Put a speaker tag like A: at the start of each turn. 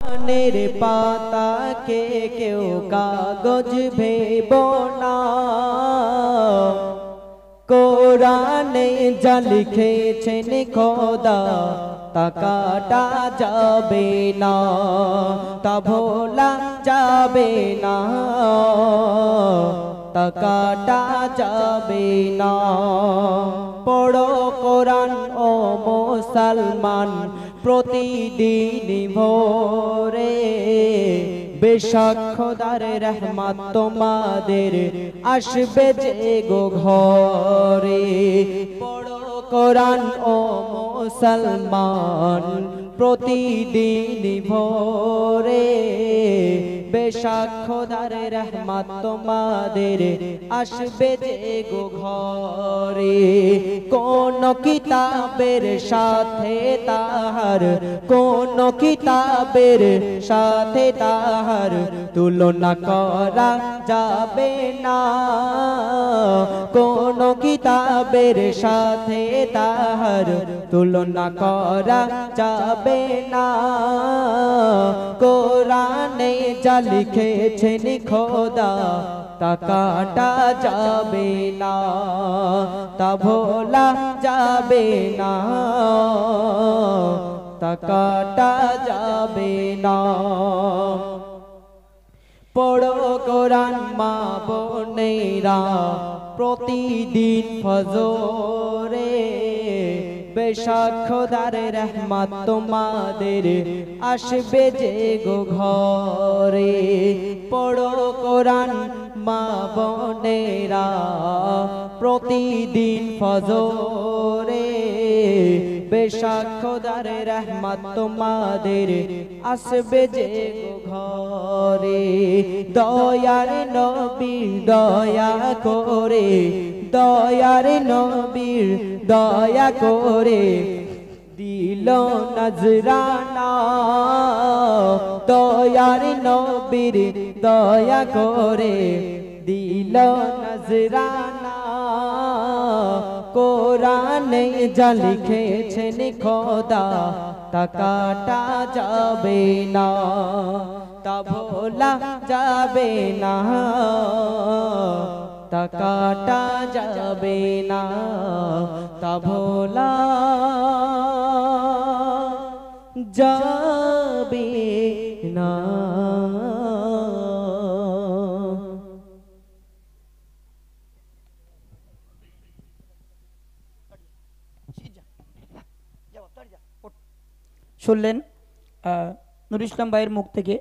A: কোরআনের পাতাকে কেউ কাগজ ভেবো না, কোরআনে যা লিখেছেন খোদা তা কাটা যাবে না, তা ভোলা যাবে না, তা কাটা যাবে না। পড়ো কোরআন ও মুসলমান প্রতিদিন ভোরে, বেশক খোদার রহমত তোমাদের আসবে যে গো ঘরে। পড়ো কোরআন ও মুসলমান প্রতিদিন ভোরে, বেশক খোদার রহমত তোমাদের আসবে যে গো ঘরে। কোন কিতাবের সাথে তাহার, কোন কিতাবের সাথে তাহার তুলনা করা যাবে না, কোন কিতাবের সাথে তাহার তুলনা করা যাবে না। কোরআনে যা লিখেছেন খোদা তা কাটা যাবে না, তা ভোলা যাবে না, তা কাটা যাবে না। পড়ো কোরআন মা বোনেরা প্রতিদিন ফজরে, বেশক খোদার রহমত তোমাদের আসবে যে গো ঘরে। পড়ো কোরআন মা বোনেরা প্রতিদিন ফজরে, বেশক খোদার রহমত তোমাদের আসবে যে গো ঘরে। দয়ার নবী দয়া করে, দয়ার নবীর দয়া করে দিল নজরানা, দয়ার নবীর দয়া করে দিল নজরানা। কোরআনে যা লিখেছেন খোদা তা কাটা যাবে না, তা ভোলা যাবে না, তা কাটা যাবে না, তা ভোলা যাবে না।
B: শুনলেন নুরুল ইসলাম ভাইয়ের মুখ থেকে।